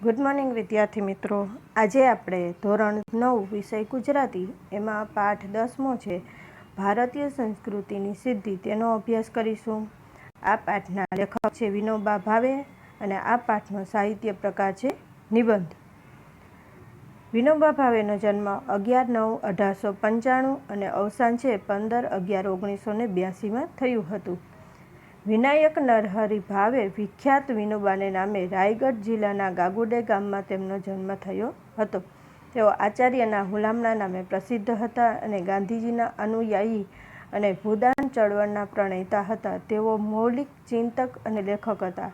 Good morning વિદ્યાર્થી મિત્રો. આજે આપણે ધોરણ 9 વિષય ગુજરાતી એમાં પાઠ 10મો છે ભારતીય સંસ્કૃતિની સિદ્ધિ, તેનો અભ્યાસ કરીશું. આ પાઠના લેખક છે વિનોબા ભાવે અને આ પાઠનો સાહિત્ય પ્રકાર છે નિબંધ. વિનોબા ભાવેનો જન્મ 11/9/1895 અને અવસાન છે 15/11/1982 થયું હતું. વિનાયક નરહરી ભાવે વિખ્યાત વિનોબાને નામે રાયગઢ જિલ્લાના ગાગુડે ગામમાં તેમનો જન્મ થયો હતો. તેઓ આચાર્યના હુલામણા નામે પ્રસિદ્ધ હતા અને ગાંધીજીના અનુયાયી અને ભૂદાન ચળવળના પ્રણેતા હતા. તેઓ મૌલિક ચિંતક અને લેખક હતા.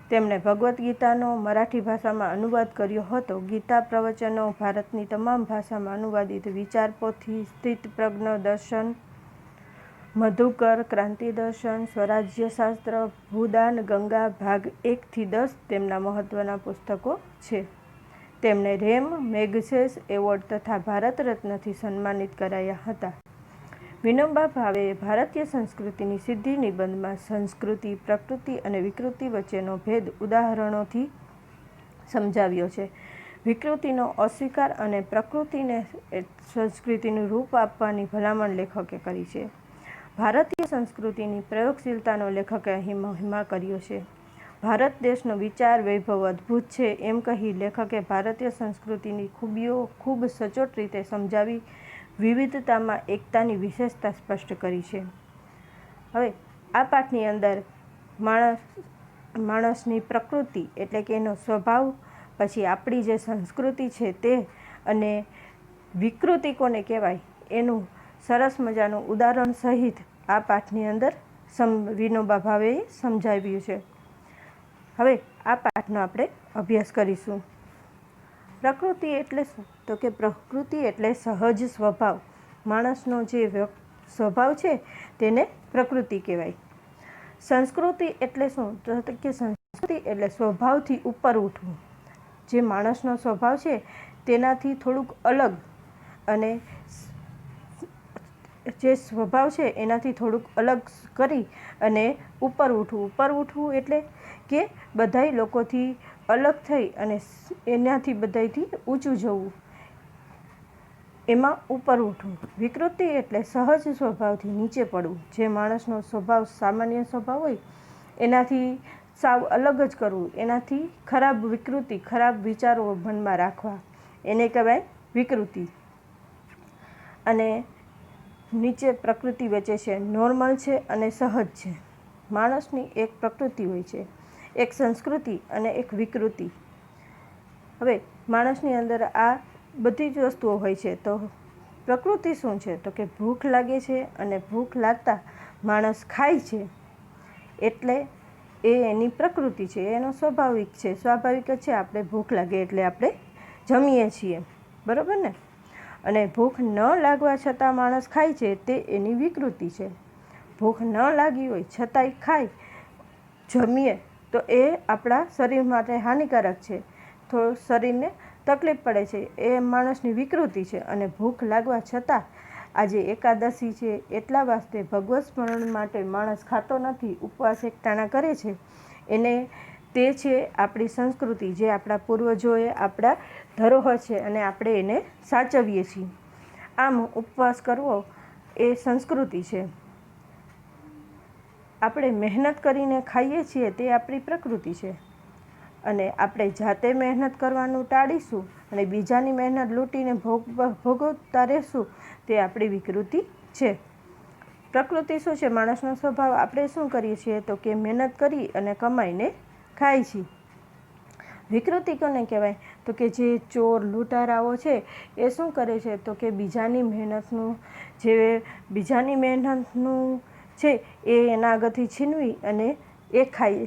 તેમણે ભગવદ્ ગીતાનો મરાઠી ભાષામાં અનુવાદ કર્યો હતો. ગીતા પ્રવચનો, ભારતની તમામ ભાષામાં અનુવાદિત વિચારપોથી, સ્થિતપ્રજ્ઞ દર્શન, મધુકર, ક્રાંતિ દર્શન, સ્વરાજ્યશાસ્ત્ર, ભૂદાન, ગંગા ભાગ 1 થી 10 તેમના મહત્વના પુસ્તકો છે. તેમને રેમ મેગ્સેસ એવોર્ડ તથા ભારત રત્નથી સન્માનિત કરાયા હતા. વિનોબા ભાવેએ ભારતીય સંસ્કૃતિની સિદ્ધિ નિબંધમાં સંસ્કૃતિ, પ્રકૃતિ અને વિકૃતિ વચ્ચેનો ભેદ ઉદાહરણોથી સમજાવ્યો છે. વિકૃતિનો અસ્વીકાર અને પ્રકૃતિને સંસ્કૃતિનું રૂપ આપવાની ભલામણ લેખકે કરી છે. ભારતીય સંસ્કૃતિની પ્રયોગશીલતાનો લેખકે અહીં મહિમા કર્યો છે. ભારત દેશનો વિચાર વૈભવ અદ્ભુત છે એમ કહી લેખકે ભારતીય સંસ્કૃતિની ખૂબીઓ ખૂબ સચોટ રીતે સમજાવી વિવિધતામાં એકતાની વિશેષતા સ્પષ્ટ કરી છે. હવે આ પાઠની અંદર માણસની પ્રકૃતિ એટલે કે એનો સ્વભાવ, પછી આપણી જે સંસ્કૃતિ છે તે, અને વિકૃતિ કોને કહેવાય એનું સરસ મજાનું ઉદાહરણ સહિત આ પાઠની અંદર વિનોબા ભાવેએ સમજાવ્યું છે. હવે આ પાઠનો આપણે અભ્યાસ કરીશું. પ્રકૃતિ એટલે શું? તો કે પ્રકૃતિ એટલે સહજ સ્વભાવ. માણસનો જે સ્વભાવ છે તેને પ્રકૃતિ કહેવાય. સંસ્કૃતિ એટલે શું? તો કે સંસ્કૃતિ એટલે સ્વભાવથી ઉપર ઉઠવું. જે માણસનો સ્વભાવ છે તેનાથી થોડુંક અલગ, અને જે સ્વભાવ છે એનાથી થોડુંક અલગ કરી અને ઉપર ઉઠવું. ઉપર ઉઠવું એટલે કે બધાય લોકોથી અલગ થઈ અને એનાથી બધાયથી ઊંચું જવું, એમાં ઉપર ઉઠવું. વિકૃતિ એટલે સહજ સ્વભાવથી નીચે પડવું. જે માણસનો સ્વભાવ સામાન્ય સ્વભાવ હોય એનાથી સાવ અલગ જ કરવું, એનાથી ખરાબ વિકૃતિ, ખરાબ વિચારો મનમાં રાખવા, એને કહેવાય વિકૃતિ. અને નીચે પ્રકૃતિ વચ્ચે છે નોર્મલ છે અને સહજ છે. માણસની એક પ્રકૃતિ હોય છે, એક સંસ્કૃતિ અને એક વિકૃતિ. હવે માણસની અંદર આ બધી જ વસ્તુઓ હોય છે. તો પ્રકૃતિ શું છે? તો કે ભૂખ લાગે છે અને ભૂખ લાગતા માણસ ખાય છે, એટલે એ એની પ્રકૃતિ છે, એનો સ્વાભાવિક છે. સ્વાભાવિક જ છે, આપણે ભૂખ લાગે એટલે આપણે જમીએ છીએ, બરાબર ને? અને ભૂખ ન લાગવા છતાં માણસ ખાય છે તે એની વિકૃતિ છે. ભૂખ ન લાગી હોય છતાંય ખાય, જમીએ તો એ આપણા શરીર માટે હાનિકારક છે, તો શરીરને તકલીફ પડે છે, એ માણસની વિકૃતિ છે. અને ભૂખ લાગવા છતાં આજે એકાદશી છે એટલા વાસ્તે ભગવત સ્મરણ માટે માણસ ખાતો નથી, ઉપવાસ એકટાણા કરે છે. એને તે છે આપણી સંસ્કૃતિ, જે આપણા પૂર્વજોએ આપણા ધરોહર છે અને આપણે એને સાચવીએ છીએ. આમ ઉપવાસ કરવો એ સંસ્કૃતિ છે. આપણે મહેનત કરીને ખાઈએ છીએ તે આપણી પ્રકૃતિ છે. અને આપણે જાતે મહેનત કરવાનું ટાળીશું અને બીજાની મહેનત લૂંટીને ભોગવતા રહેશું, તે આપણી વિકૃતિ છે. પ્રકૃતિ શું છે? માણસનો સ્વભાવ. આપણે શું કરીએ છીએ? તો કે મહેનત કરી અને કમાઈને ખાય છે. વિકૃતિ કોને કહેવાય? તો કે જે ચોર લૂંટારાઓ છે એ શું કરે છે? તો કે બીજાની મહેનતનું છે એ એના આગળથી છીનવી અને એ ખાય,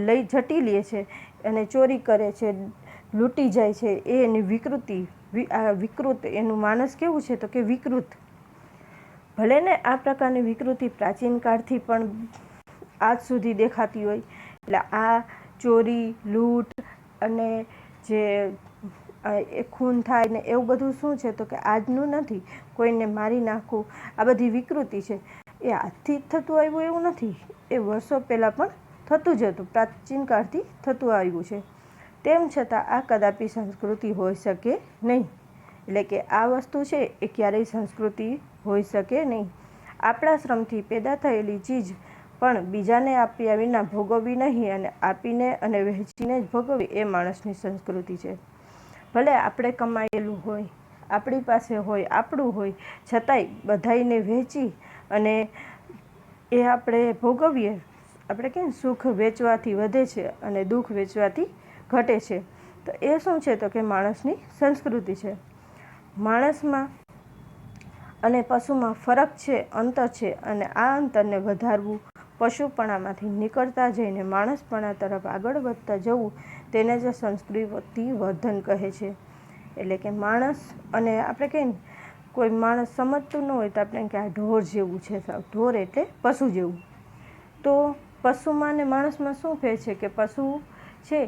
લઈ ઝટી લે છે અને ચોરી કરે છે, લૂંટી જાય છે. એ એની વિકૃતિ. વિકૃત એનું માણસ કેવું છે? તો કે વિકૃત. ભલે ને આ પ્રકારની વિકૃતિ પ્રાચીન કાળથી પણ આજ સુધી દેખાતી હોય. એટલે આ ચોરી, લૂંટ અને જે ખૂન થાય ને એવું બધું શું છે? તો કે આજનું નથી. કોઈને મારી નાખવું, આ બધી વિકૃતિ છે. એ આજથી જ થતું આવ્યું એવું નથી, એ વર્ષો પહેલાં પણ થતું જ હતું, પ્રાચીન કાળથી થતું આવ્યું છે. તેમ છતાં આ કદાપી સંસ્કૃતિ હોઈ શકે નહીં. એટલે કે આ વસ્તુ છે એ ક્યારેય સંસ્કૃતિ હોઈ શકે નહીં. આપણા શ્રમથી પેદા થયેલી ચીજ પણ બીજાને આપ્યા વિના ભોગવવી નહીં અને આપીને અને વહેંચીને જ ભોગવવી એ માણસની સંસ્કૃતિ છે. ભલે આપણે કમાયેલું હોય, આપણી પાસે હોય, આપણું હોય, છતાંય બધાઈને વહેંચી અને એ આપણે ભોગવીએ. આપણે કેમ સુખ વેચવાથી વધે છે અને દુઃખ વેચવાથી ઘટે છે. તો એ શું છે તો કે માણસની સંસ્કૃતિ છે. માણસમાં અને પશુમાં ફરક છે, અંતર છે અને આ અંતરને વધારવું, પશુપણામાંથી નીકળતા જઈને માણસપણા તરફ આગળ વધતા જવું તેને જ સંસ્કૃતિ વર્ધન કહે છે. એટલે કે માણસ અને આપણે કહીએ ને કોઈ માણસ સમજતું ન હોય તો આપણે કે આ ઢોર જેવું છે, સાવ ઢોર એટલે પશુ જેવું. તો પશુમાં ને માણસમાં શું ફેર છે કે પશુ છે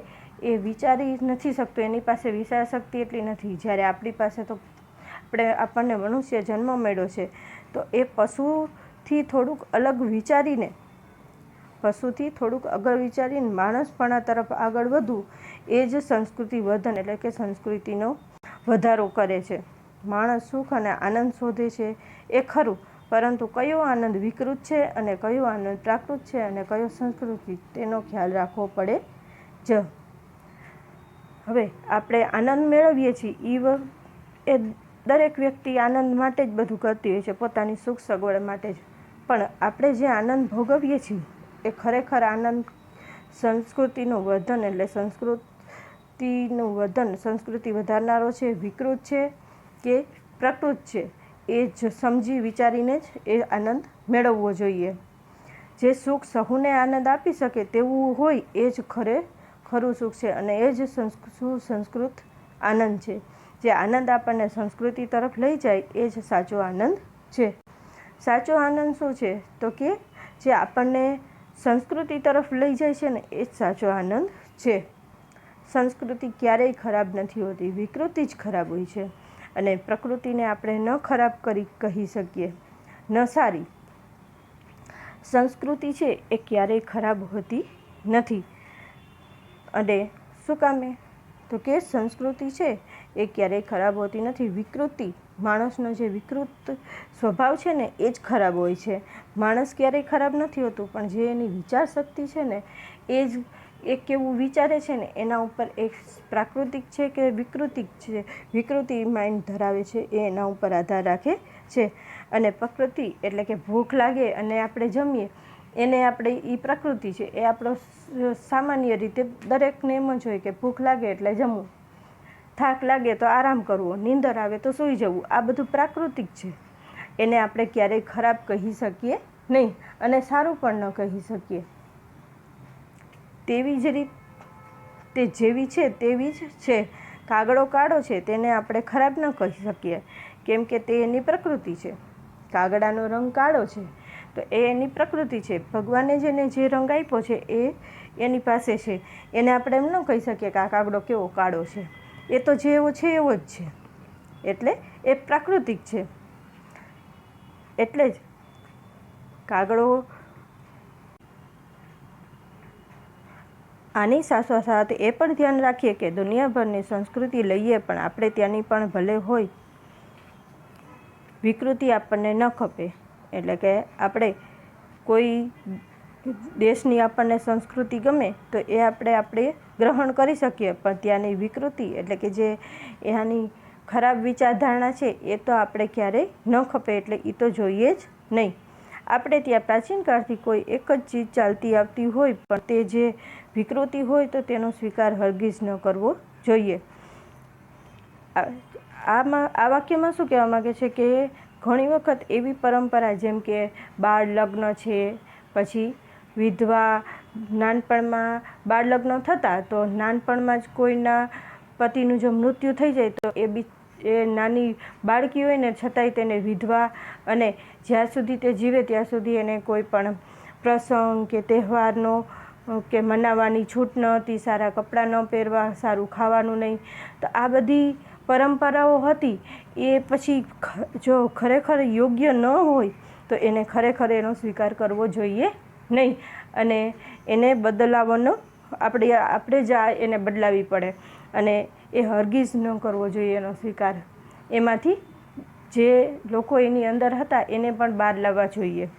એ વિચારી નથી શકતો, એની પાસે વિચાર શક્તિ એટલી નથી. જ્યારે આપણી પાસે તો આપણને મનુષ્ય જન્મ મળ્યો છે તો એ પશુથી થોડુંક અલગ વિચારીને માણસપણા તરફ આગળ વધવું એ જ સંસ્કૃતિ વર્ધન એટલે કે સંસ્કૃતિનો વધારો કરે છે. માણસ સુખ અને આનંદ શોધે છે એ ખરું, પરંતુ કયો આનંદ વિકૃત છે અને કયો આનંદ પ્રાકૃત છે અને કયો સંસ્કૃતિ તેનો ખ્યાલ રાખવો પડે જ. હવે આપણે આનંદ મેળવીએ છીએ એ દરેક વ્યક્તિ આનંદ માટે જ બધું કરતી હોય છે, પોતાની સુખ સગવડ માટે જ. પણ આપણે જે આનંદ ભોગવીએ છીએ એ ખરેખર આનંદ સંસ્કૃતિનું વર્ધન એટલે સંસ્કૃતિનું વર્ધન, સંસ્કૃતિ વધારનારો છે, વિકૃત છે કે પ્રકૃત છે એ જ સમજી વિચારીને જ એ આનંદ મેળવવો જોઈએ. જે સુખ સહુને આનંદ આપી શકે તેવું હોય એ જ ખરું સુખ છે અને એ જ સુસંસ્કૃત આનંદ છે. જે આનંદ આપણને સંસ્કૃતિ તરફ લઈ જાય એ જ સાચો આનંદ છે. સાચો આનંદ શું છે તો કે જે આપણને સંસ્કૃતિ તરફ લઈ જાય છે ને એ જ સાચો આનંદ છે. સંસ્કૃતિ ક્યારેય ખરાબ નથી હોતી, વિકૃતિ જ ખરાબ હોય છે. અને પ્રકૃતિને આપણે ન ખરાબ કહી શકીએ, ન સારી. સંસ્કૃતિ છે એ ક્યારેય ખરાબ હોતી નથી. અને શું કામે તો કે સંસ્કૃતિ છે એ ક્યારેય ખરાબ હોતી નથી. વિકૃતિ, માણસનો જે વિકૃત સ્વભાવ છે ને એ જ ખરાબ હોય છે. માણસ ક્યારેય ખરાબ નથી હોતું, પણ જે એની વિચાર શક્તિ છે ને એ જ એ કેવું વિચારે છે ને એના ઉપર એક પ્રાકૃતિક છે કે વિકૃતિ માઇન્ડ ધરાવે છે એ એના ઉપર આધાર રાખે છે. અને પ્રકૃતિ એટલે કે ભૂખ લાગે અને આપણે જમીએ એને આપણે એ પ્રકૃતિ છે, એ આપણો સામાન્ય રીતે દરેકને એમ જ હોય કે ભૂખ લાગે એટલે જમવું, થાક લાગે તો આરામ કરવો, નીંદર આવે તો સૂઈ જવું. આ બધું પ્રાકૃતિક છે. એને આપણે ક્યારેય ખરાબ કહી શકીએ નહીં અને સારું પણ ન કહી શકીએ. તેવી જ રીતે તે જેવી છે તેવી જ છે. કાગડો કાળો છે તેને આપણે ખરાબ ન કહી શકીએ કેમ કે તે એની પ્રકૃતિ છે. કાગડાનો રંગ કાળો છે તો એ એની પ્રકૃતિ છે. ભગવાને જેને જે રંગ આપ્યો છે એ એની પાસે છે. એને આપણે એમ ન કહી શકીએ કે આ કાગડો કેવો કાળો છે. એ તો જેવો છે એવો જ છે, એટલે એ પ્રાકૃતિક છે. એટલે જ કાગડો આની સાથોસાથ એ પણ ધ્યાન રાખીએ કે દુનિયાભરની સંસ્કૃતિ લઈએ પણ આપણે ત્યાંની પણ ભલે હોય, વિકૃતિ આપણને ન ખપે. એટલે કે આપણે કોઈ દેશની આપણને સંસ્કૃતિ ગમે તો એ આપણે ગ્રહણ કરી શકીએ, પણ ત્યાંની વિકૃતિ એટલે કે જે એની ખરાબ વિચારધારણા છે એ તો આપણે ક્યારેય ન ખપે. એટલે એ તો જોઈએ જ નહીં. આપણે ત્યાં પ્રાચીન કાળથી કોઈ એક જ ચીજ ચાલતી આવતી હોય પણ તે જે વિકૃતિ હોય તો તેનો સ્વીકાર હરગીઝ ન કરવો જોઈએ. આ વાક્યમાં શું કહેવા માગે છે કે ઘણી વખત એવી પરંપરા જેમ કે બાળ લગ્ન છે, પછી વિધવા, નાનપણમાં બાળ લગ્ન થતા તો નાનપણમાં જ કોઈના પતિનું જો મૃત્યુ થઈ જાય તો એ નાની બાળકી હોય ને છતાંય તેને વિધવા અને જ્યાં સુધી તે જીવે ત્યાં સુધી એને કોઈ પણ પ્રસંગ કે તહેવારનો કે મનાવવાની છૂટ ન હતી, સારા કપડાં ન પહેરવા, સારું ખાવાનું નહીં. તો આ બધી પરંપરાઓ હતી એ પછી જો ખરેખર યોગ્ય ન હોય તો એને ખરેખર એનો સ્વીકાર કરવો જોઈએ નહીં અને એને બદલાવવાનો આપણે જ એને બદલાવી પડે અને એ હરગીઝ ન કરવો જોઈએ એનો સ્વીકાર. એમાંથી જે લોકો એની અંદર હતા એને પણ બહાર લાવવા જોઈએ.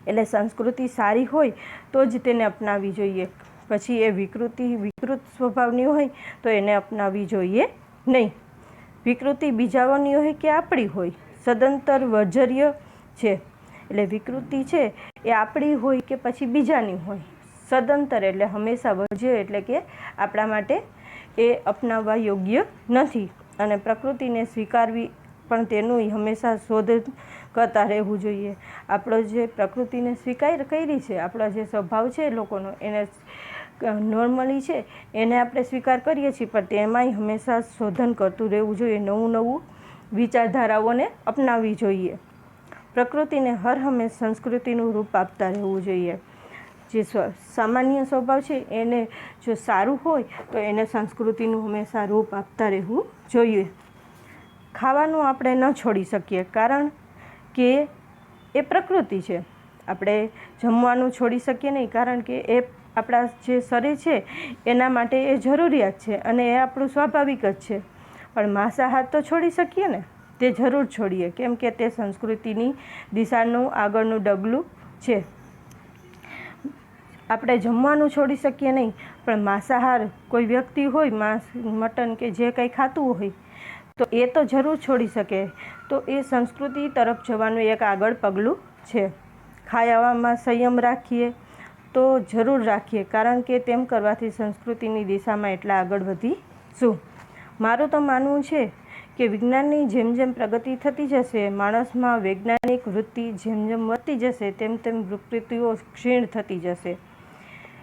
એટલે સંસ્કૃતિ સારી હોય તો જ તેને અપનાવવી જોઈએ. પછી એ વિકૃત સ્વભાવની હોય તો એને અપનાવવી જોઈએ નહીં. વિકૃતિ બીજાઓની હોય કે આપણી હોય, સદંતર વર્જ્ય છે. એટલે વિકૃતિ છે એ આપણી હોય કે પછી બીજાની હોય, સદંતર એટલે હંમેશા વર્જ્ય એટલે કે આપણા માટે એ અપનાવવા યોગ્ય નથી. અને પ્રકૃતિને સ્વીકારવી પણ તેનું હંમેશા શોધ કરતા રહેવું જોઈએ. આપણો જે પ્રકૃતિને સ્વીકાર કરી છે, આપણો જે સ્વભાવ છે લોકોનો એને નોર્મલી છે એને આપણે સ્વીકાર કરીએ છીએ, પણ તેમાંય હંમેશા શોધન કરતું રહેવું જોઈએ. નવું વિચારધારાઓને અપનાવવી જોઈએ. પ્રકૃતિને હર હંમેશ સંસ્કૃતિનું રૂપ આપતા રહેવું જોઈએ. જે સામાન્ય સ્વભાવ છે એને જો સારું હોય તો એને સંસ્કૃતિનું હંમેશા રૂપ આપતા રહેવું જોઈએ. ખાવાનું આપણે ન છોડી શકીએ, કારણ કે એ પ્રકૃતિ છે. આપણે જમવાનું છોડી શકીએ નહીં, કારણ કે એ આપણા જે શરીર છે એના માટે એ જરૂરિયાત છે અને એ આપણું સ્વાભાવિક જ છે. પણ માંસાહાર તો છોડી શકીએ ને, તે જરૂર છોડીએ, કેમ કે તે સંસ્કૃતિની દિશાનું આગળનું ડગલું છે. આપણે જમવાનું છોડી શકીએ નહીં, પણ માંસાહાર કોઈ વ્યક્તિ હોય, માંસ, મટન કે જે કંઈ ખાતું હોય તો એ તો જરૂર છોડી શકે. તો એ સંસ્કૃતિ તરફ જવાનું એક આગળ પગલું છે. ખાવામાં સંયમ રાખીએ તો જરૂર રાખીએ, કારણ કે તેમ કરવાથી સંસ્કૃતિની દિશામાં એટલા આગળ વધીશું. મારું તો માનવું છે કે વિજ્ઞાનની જેમ જેમ પ્રગતિ થતી જશે, માણસમાં વૈજ્ઞાનિક વૃત્તિ જેમ જેમ વધતી જશે, તેમ તેમ વૃત્તિઓ ક્ષીણ થતી જશે.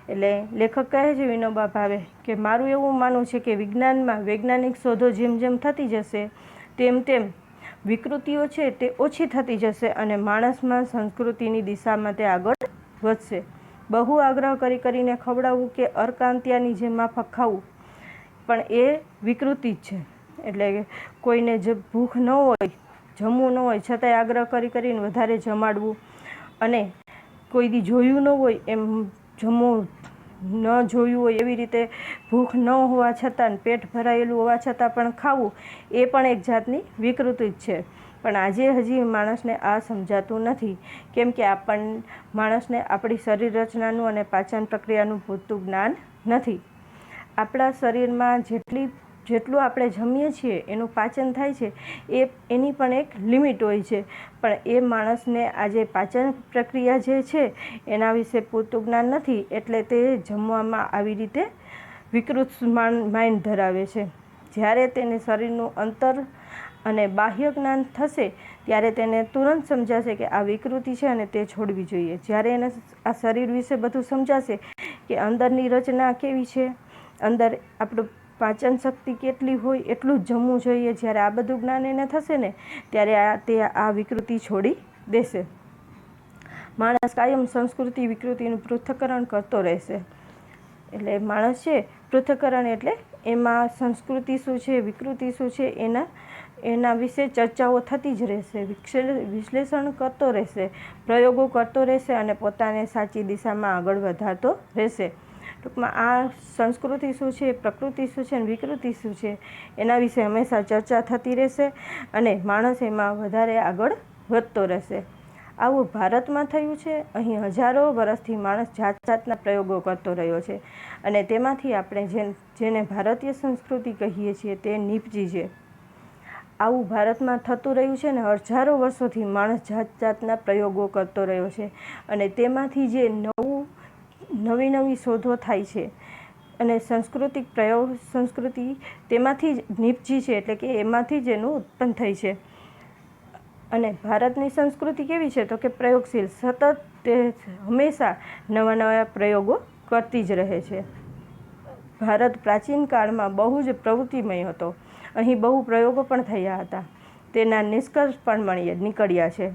એટલે લેખક કહે છે વિનોબા ભાવે કે મારું એવું માનવું છે કે વિજ્ઞાનમાં વૈજ્ઞાનિક શોધો જેમ જેમ થતી જશે તેમ તેમ વિકૃતિઓ છે તે ઓછી થતી જશે અને માણસમાં સંસ્કૃતિની દિશામાં તે આગળ વધશે. બહુ આગ્રહ કરીને ખવડાવવું કે અરકાંતિયાની જેમ માફક ખાવું પણ એ વિકૃતિ જ છે. એટલે કોઈને જે ભૂખ ન હોય, જમવું ન હોય, છતાંય આગ્રહ કરીને વધારે જમાડવું અને કોઈ દી જોયું ન હોય એમ જમવું, ન જોયું હોય એવી રીતે ભૂખ ન હોવા છતાં, પેટ ભરાયેલું હોવા છતાં પણ ખાવું, એ પણ એક જાતની વિકૃતિ જ છે. પણ આજે હજી માણસને આ સમજાતું નથી, કેમ કે માણસને આપણી શરીર રચનાનું અને પાચન પ્રક્રિયાનું પૂરતું જ્ઞાન નથી. આપણા શરીરમાં જેટલું આપણે જમીએ છીએ એનું પાચન થાય છે એની પણ એક લિમિટ હોય છે, પણ એ માણસને આજે પાચન પ્રક્રિયા જે છે એના વિશે પૂરતું જ્ઞાન નથી, એટલે તે જમવામાં આવી રીતે વિકૃત માઇન્ડ ધરાવે છે. જ્યારે તેને શરીરનું અંતર અને બાહ્ય જ્ઞાન થશે ત્યારે તેને તુરંત સમજાશે કે આ વિકૃતિ છે અને તે છોડવી જોઈએ. જ્યારે એને આ શરીર વિશે બધું સમજાશે કે અંદરની રચના કેવી છે, અંદર આપણું પાચન શક્તિ કેટલી હોય, એટલું જ જમવું જોઈએ, જ્યારે આ બધું જ્ઞાન એને થશે ને ત્યારે તે આ વિકૃતિ છોડી દેશે. માણસ કાયમ સંસ્કૃતિ વિકૃતિનું પૃથ્થકરણ કરતો રહેશે. એટલે માણસ છે પૃથ્થકરણ એટલે એમાં સંસ્કૃતિ શું છે, વિકૃતિ શું છે એના વિશે ચર્ચાઓ થતી જ રહેશે, વિશ્લેષણ કરતો રહેશે, પ્રયોગો કરતો રહેશે અને પોતાને સાચી દિશામાં આગળ વધારતો રહેશે. ટૂંકમાં આ સંસ્કૃતિ શું છે, પ્રકૃતિ શું છે અને વિકૃતિ શું છે એના વિશે હંમેશા ચર્ચા થતી રહેશે અને માણસ એમાં વધારે આગળ વધતો રહેશે. આવું ભારતમાં થયું છે. અહીં હજારો વર્ષથી માણસ જાતના પ્રયોગો કરતો રહ્યો છે અને તેમાંથી આપણે જેને ભારતીય સંસ્કૃતિ કહીએ છીએ તે નીપજી છે. આવું ભારતમાં થતું રહ્યું છે ને હજારો વર્ષોથી માણસ જાતના પ્રયોગો કરતો રહ્યો છે અને તેમાંથી જે નવી શોધો થાય છે અને સંસ્કૃતિ તેમાંથી જ નીપજી છે, એટલે કે એમાંથી જ એનું ઉત્પન્ન થઈ છે. અને ભારતની સંસ્કૃતિ કેવી છે તો કે પ્રયોગશીલ, સતત તે હંમેશા નવા પ્રયોગો કરતી જ રહે છે. ભારત પ્રાચીન કાળમાં બહુ જ પ્રવૃત્તિમય હતો. અહીં બહુ પ્રયોગો પણ થયા હતા, તેના નિષ્કર્ષ પણ નીકળ્યા છે.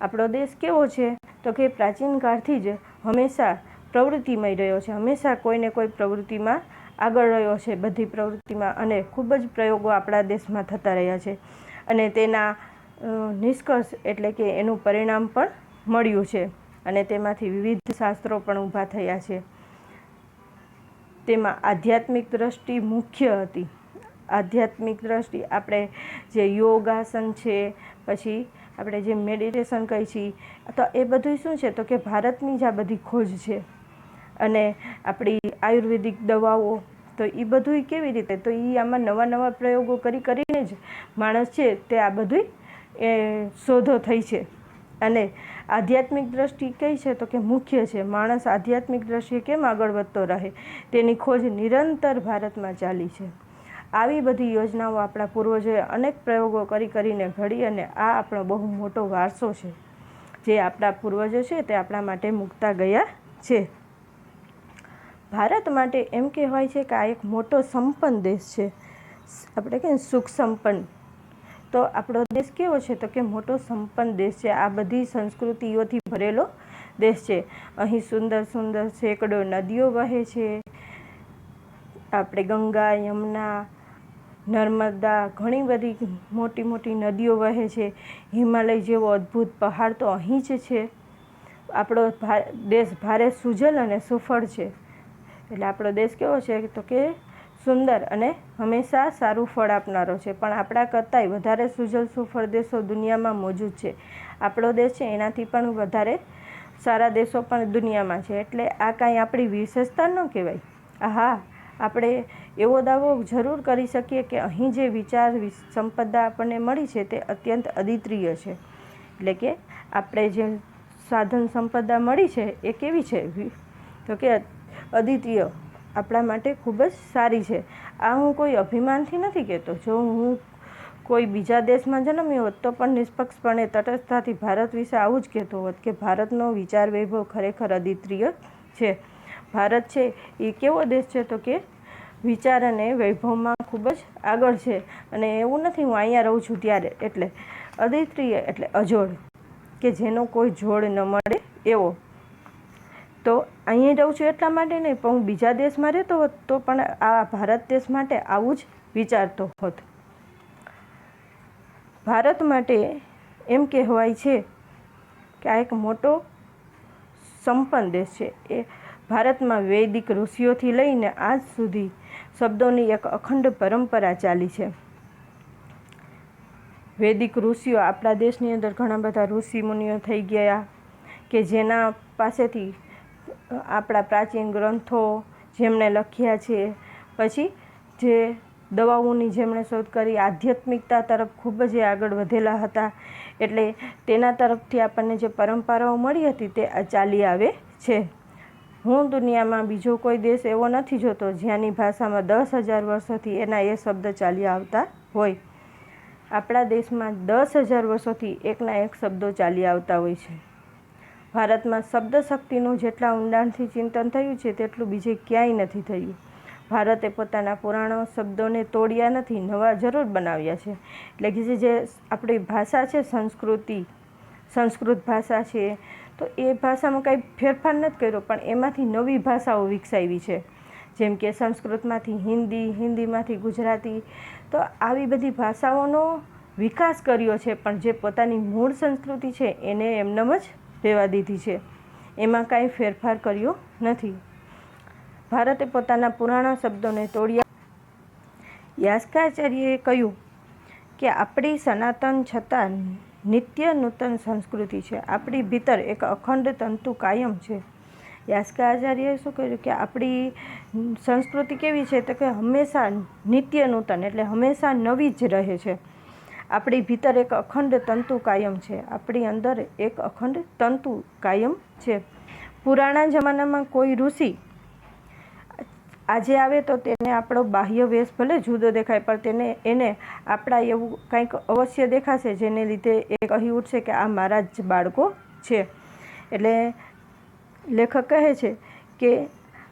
આપણો દેશ કેવો છે તો કે પ્રાચીન કાળથી જ હંમેશા પ્રવૃત્તિમય રહ્યો છે, હંમેશા કોઈને કોઈ પ્રવૃત્તિમાં આગળ રહ્યો છે, બધી પ્રવૃત્તિમાં, અને ખૂબ જ પ્રયોગો આપણા દેશમાં થતા રહ્યા છે અને તેના નિષ્કર્ષ એટલે કે એનું પરિણામ પણ મળ્યું છે અને તેમાંથી વિવિધ શાસ્ત્રો પણ ઊભા થયા છે. તેમાં આધ્યાત્મિક દ્રષ્ટિ મુખ્ય હતી. આધ્યાત્મિક દ્રષ્ટિ આપણે જે યોગાસન છે, પછી આપણે જે મેડિટેશન કહીએ છીએ, તો એ બધું શું છે તો કે ભારતની જ આ બધી ખોજ છે. અને આપણી આયુર્વેદિક દવાઓ, તો એ બધું કેવી રીતે, તો એ આમાં નવા નવા પ્રયોગો કરીને જ માણસ છે તે આ બધું શોધો થઈ છે. અને આધ્યાત્મિક દ્રષ્ટિ કઈ છે તો કે મુખ્ય છે. માણસ આધ્યાત્મિક દ્રષ્ટિએ કેમ આગળ વધતો રહે તેની ખોજ નિરંતર ભારતમાં ચાલી છે. આવી બધી યોજનાઓ આપણા પૂર્વજોએ અનેક પ્રયોગો કરીને ઘડી, અને આ આપણો બહુ મોટો વારસો છે જે આપણા પૂર્વજો છે તે આપણા માટે મૂકતા ગયા છે. ભારત માટે એમ કહેવાય છે કે આ એક મોટો સંપન્ન દેશ છે. આપણે કહીએ સુખ સંપન્ન, તો આપણો દેશ કેવો છે તો કે મોટો સંપન્ન દેશ છે. આ બધી સંસ્કૃતિઓથી ભરેલો દેશ છે. અહીં સુંદર સુંદર સેંકડો નદીઓ વહે છે. આપણે ગંગા, યમુના, નર્મદા, ઘણી બધી મોટી મોટી નદીઓ વહે છે. હિમાલય જેવો અદ્ભુત પહાડ તો અહીં જ છે. આપણો દેશ ભારે સુજલ અને સુફળ છે. એટલે આપણો દેશ કેવો છે તો કે સુંદર અને હંમેશા સારું ફળ આપનારો છે. પણ આપણા કરતાંય વધારે સુજલ સુફળ દેશો દુનિયામાં મોજૂદ છે. આપણો દેશ છે એનાથી પણ વધારે સારા દેશો પણ દુનિયામાં છે. એટલે આ કાંઈ આપણી વિશેષતા ન કહેવાય. હા, આપણે એવો દાવો જરૂર કરી શકીએ કે અહીં જે વિચાર સંપદા આપણને મળી છે તે અત્યંત અદ્વિતીય છે. એટલે કે આપણે જે સાધન સંપદા મળી છે એ કેવી છે તો કે અદ્વિતીય, આપણા માટે ખૂબ જ સારી છે. આ હું કોઈ અભિમાનથી નથી કહેતો. જો હું કોઈ બીજા દેશમાં જન્મ્યો હોત તો પણ નિષ્પક્ષપણે તટસ્થતાથી ભારત વિશે આવું જ કહેતો હોત કે ભારતનો વિચાર વૈભવ ખરેખર અદ્વિતીય છે. ભારત છે એ કેવો દેશ છે તો કે વિચાર અને વૈભવમાં ખૂબ જ આગળ છે. અને એવું નથી હું અહીંયા રહું છું ત્યારે, એટલે અદ્વિતીય એટલે અજોડ, કે જેનો કોઈ જોડ ન મળે એવો. તો અહીં રહું છું એટલા માટે નહીં, પણ હું બીજા દેશમાં રહેતો હોત તો પણ આ ભારત દેશ માટે આવું જ વિચારતો હોત. ભારત માટે એમ કહેવાય છે કે આ એક મોટો સંપન્ન દેશ છે. એ ભારતમાં વૈદિક ઋષિઓથી લઈને આજ સુધી શબ્દોની એક અખંડ પરંપરા ચાલી છે. વૈદિક ઋષિઓ, આપણા દેશની અંદર ઘણા બધા ઋષિ મુનિઓ થઈ ગયા કે જેના પાસેથી આપણા પ્રાચીન ગ્રંથો જેમણે લખ્યા છે, પછી જે દવાઓની જેમણે શોધ કરી, આધ્યાત્મિકતા તરફ ખૂબ જ આગળ વધેલા હતા. એટલે તેના તરફથી આપણને જે પરંપરાઓ મળી હતી તે ચાલી આવે છે. હું દુનિયામાં બીજો કોઈ દેશ એવો નથી જોતો જ્યાંની ભાષામાં 10,000 વર્ષોથી એના એ શબ્દ ચાલી આવતા હોય. આપણા દેશમાં 10,000 વર્ષોથી એકના એક શબ્દો ચાલી આવતા હોય છે. ભારતમાં શબ્દ શક્તિનું જેટલા ઊંડાણથી ચિંતન થયું છે તેટલું બીજે ક્યાંય નથી થયું. ભારતે પોતાના પુરાણો શબ્દોને તોડ્યા નથી, નવા જરૂર બનાવ્યા છે. એટલે કે જે આપણી ભાષા છે, સંસ્કૃત ભાષા છે, તો એ ભાષામાં કંઈ ફેરફાર નથી કર્યો, પણ એમાંથી નવી ભાષાઓ વિકસાવી છે. જેમ કે સંસ્કૃતમાંથી હિન્દી, હિન્દીમાંથી ગુજરાતી, તો આવી બધી ભાષાઓનો વિકાસ કર્યો છે. પણ જે પોતાની મૂળ સંસ્કૃતિ છે એને એમનેમ જ રહેવા દીધી છે, એમાં કાંઈ ફેરફાર કર્યો નથી. ભારતે પોતાના પુરાણા શબ્દોને તોડ્યા. યાસ્કાચાર્યએ કહ્યું કે આપણી સનાતન છતાં નિત્ય નૂતન સંસ્કૃતિ છે. આપણી ભીતર એક અખંડ તંતુ કાયમ છે. યાસ્કાચાર્યએ શું કહ્યું કે આપણી સંસ્કૃતિ કેવી છે તો કે હંમેશા નિત્ય નૂતન એટલે હંમેશા નવી જ રહે છે. આપણી ભીતર એક અખંડ તંતુ કાયમ છે. આપણી અંદર એક અખંડ તંતુ કાયમ છે. પુરાણા જમાનામાં કોઈ ઋષિ આજે આવે તો તેને આપણો બાહ્ય વેશ ભલે જુદો દેખાય, પણ એને આપણા એવું કંઈક અવશ્ય દેખાશે જેને લીધે એ કહી ઉઠશે કે આ મારા જ બાળકો છે. એટલે લેખક કહે છે કે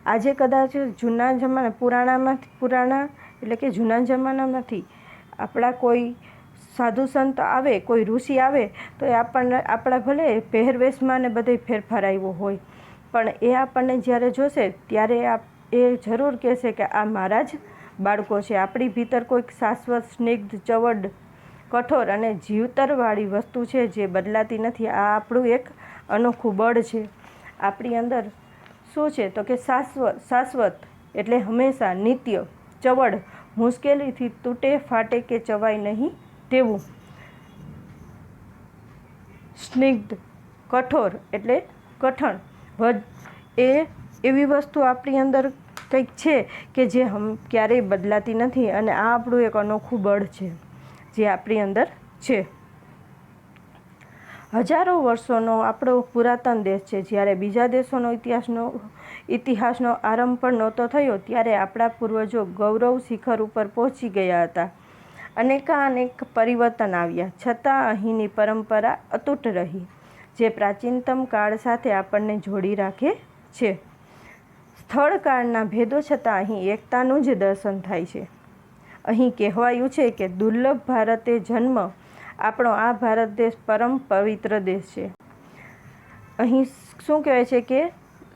આજે કદાચ પુરાણા એટલે કે જૂના જમાનામાંથી આપણા કોઈ સાધુ સંત આવે, કોઈ ઋષિ આવે, તો એ આપણા ભલે પહેરવેશમાં ને બધે ફેરફાર આવ્યો હોય, પણ એ આપણને જ્યારે જોશે ત્યારે એ જરૂર કહેશે કે આ મારા જ બાળકો છે. આપણી ભીતર કોઈક શાશ્વત, સ્નિગ્ધ, ચવડ, કઠોર અને જીવતરવાળી વસ્તુ છે જે બદલાતી નથી. આ આપણું એક અનોખું બળ છે. આપણી અંદર શું છે તો કે શાશ્વત એટલે હંમેશા નિત્ય, ચવડ, મુશ્કેલીથી તૂટે ફાટે કે ચવાય નહીં તેવું. સ્નિગ્ધ, કઠોર એટલે કઠણ, એ એવી વસ્તુ આપણી અંદર કંઈક છે કે જે ક્યારેય બદલાતી નથી, અને આ આપણું એક અનોખું બળ છે જે આપણી અંદર છે. હજારો વર્ષોનો આપણો પુરાતન દેશ છે. જ્યારે બીજા દેશોનો ઇતિહાસનો આરંભ પણ નહોતો થયો ત્યારે આપણા પૂર્વજો ગૌરવ શિખર ઉપર પહોંચી ગયા હતા. અનેક પરિવર્તન આવ્યા, છતાં અહીંની પરંપરા અતૂટ રહી, જે પ્રાચીનતમ કાળ સાથે આપણને જોડી રાખે છે. સ્થળ કાળના ભેદો છતાં અહીં એકતાનું જ દર્શન થાય છે. અહીં કહેવાયું છે કે દુર્લભ ભારતે જન્મ, આપણો આ ભારત દેશ પરમ પવિત્ર દેશ છે. અહીં શું કહેવાય છે કે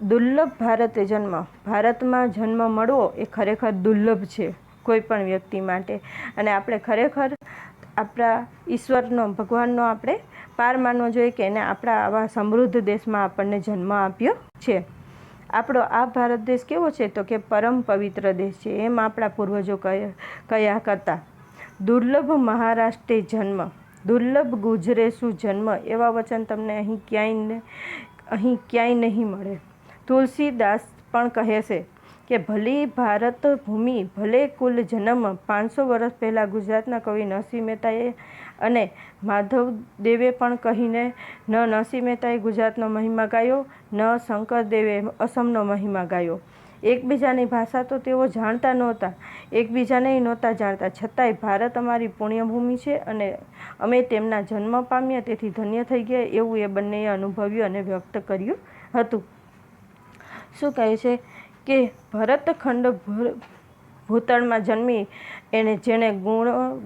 દુર્લભ ભારતે જન્મ, ભારતમાં જન્મ મળવો એ ખરેખર દુર્લભ છે કોઈ પણ વ્યક્તિ માટે, અને આપણે ખરેખર આપણા ઈશ્વરનો, ભગવાનનો આપણે પાર માનવો જોઈએ કે એને આપણા આવા સમૃદ્ધ દેશમાં આપણને જન્મ આપ્યો છે. આપણો આ ભારત દેશ કેવો છે તો કે પરમ પવિત્ર દેશ છે, એમ આપણા પૂર્વજો કયા કરતા. દુર્લભ મહારાષ્ટ્રે જન્મ, દુર્લભ ગુજરેશું જન્મ, એવા વચન તમને અહીં ક્યાંય નહીં મળે. તુલસીદાસ પણ કહે છે કે ભલી ભારત ભૂમિ ભલે કુલ જન્મ. 500 વર્ષ પહેલાં ગુજરાતના કવિ નરસિંહ મહેતાએ અને માધવ દેવે પણ કહીને, ન નરસિંહ મહેતાએ ગુજરાતનો મહિમા ગાયો, ન શંકરદેવે અસમનો મહિમા ગાયો. એકબીજાની ભાષા તો તેઓ જાણતા નહોતા, એકબીજાને નહોતા જાણતા, છતાંય ભારત અમારી પુણ્યભૂમિ છે અને અમે તેમના જન્મ પામ્યા તેથી ધન્ય થઈ ગયા, એવું એ બંનેએ અનુભવ્યું અને વ્યક્ત કર્યું હતું. શું કહે છે કે ભરતખંડ ભૂતળમાં જન્મી જેણે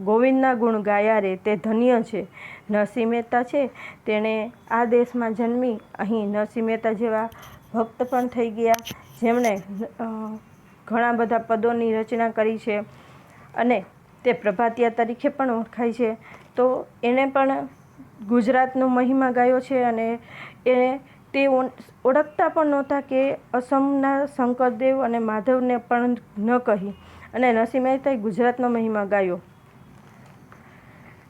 ગોવિંદના ગુણ ગાયા રે તે ધન્ય છે. નરસિંહ મહેતા છે તેણે આ દેશમાં જન્મી અહીં નરસિંહ મહેતા જેવા ભક્ત પણ થઈ ગયા, જેમણે ઘણા બધા પદોની રચના કરી છે અને તે પ્રભાતિયા તરીકે પણ ઓળખાય છે. તો એણે પણ ગુજરાતનો મહિમા ગાયો છે અને તે ઓળખતા પણ નહોતા કે અસમના શંકરદેવ અને માધવને પણ ન કહી, અને નરસિંહ મહેતાએ ગુજરાતનો મહિમા ગાયો,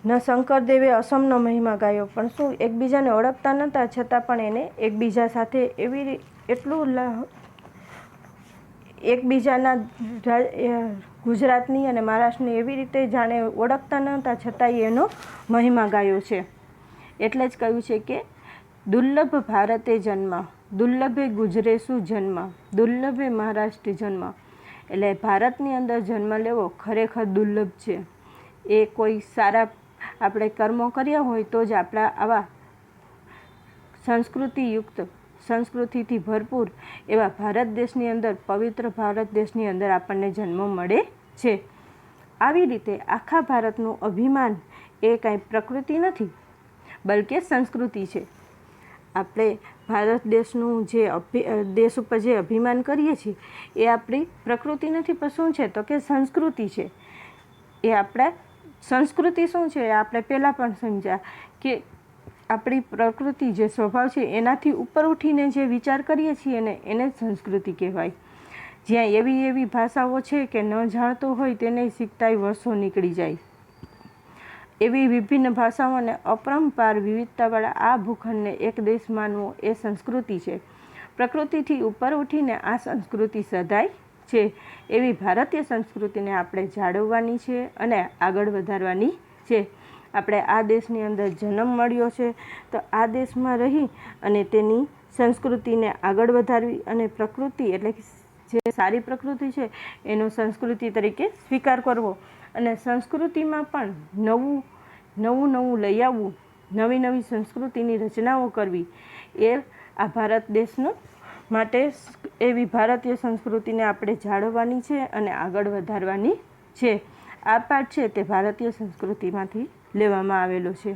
ન શંકરદેવે અસમનો મહિમા ગાયો. પણ શું એકબીજાને ઓળખતા નહોતા, છતાં પણ એને એકબીજા સાથે એકબીજાના ગુજરાતની અને મહારાષ્ટ્રની એવી રીતે જાણે ઓળખતા નહોતા, છતાંય એનો મહિમા ગાયો છે. એટલે જ કહ્યું છે કે દુર્લભ ભારતે જન્મ, દુર્લભે ગુજરેશું જન્મ, દુર્લભે મહારાષ્ટ્ર જન્મ. એટલે ભારતની અંદર જન્મ લેવો ખરેખર દુર્લભ છે. એ કોઈ સારા આપણે કર્મો કર્યા હોય તો જ આપણા આવા સંસ્કૃતિયુક્ત, સંસ્કૃતિથી ભરપૂર એવા ભારત દેશની અંદર, પવિત્ર ભારત દેશની અંદર આપણને જન્મ મળે છે. આવી રીતે આખા ભારતનું અભિમાન એ કાંઈ પ્રકૃતિ નથી, બલકે સંસ્કૃતિ છે. આપણે ભારત દેશનું જે દેશ ઉપર જે અભિમાન કરીએ છીએ એ આપણી પ્રકૃતિ નથી, પણ શું છે તો કે સંસ્કૃતિ છે. એ આપણા સંસ્કૃતિ શું છે એ આપણે પહેલાં પણ સમજ્યા કે આપણી પ્રકૃતિ જે સ્વભાવ છે એનાથી ઉપર ઉઠીને જે વિચાર કરીએ છીએ ને એને જ સંસ્કૃતિ કહેવાય. જ્યાં એવી ભાષાઓ છે કે ન જાણતો હોય તેને શીખતાય વર્ષો નીકળી જાય, એવી વિભિન્ન ભાષાઓને અપરંપાર વિવિધતાવાળા આ ભૂખંડને એક દેશ માનવો એ સંસ્કૃતિ છે. પ્રકૃતિથી ઉપર ઉઠીને આ સંસ્કૃતિ સધાય છે. એવી ભારતીય સંસ્કૃતિને આપણે જાળવવાની છે અને આગળ વધારવાની છે. આપણે આ દેશની અંદર જન્મ મળ્યો છે તો આ દેશમાં રહી અને તેની સંસ્કૃતિને આગળ વધારવી અને પ્રકૃતિ એટલે કે જે સારી પ્રકૃતિ છે એનો સંસ્કૃતિ તરીકે સ્વીકાર કરવો, અને સંસ્કૃતિમાં પણ નવું લઈ આવવું, નવી સંસ્કૃતિની રચનાઓ કરવી એ આ ભારત દેશનો માટે એવી ભારતીય સંસ્કૃતિને આપણે જાળવવાની છે અને આગળ વધારવાની છે. આ પાઠ છે તે ભારતીય સંસ્કૃતિમાંથી લેવામાં આવેલો છે.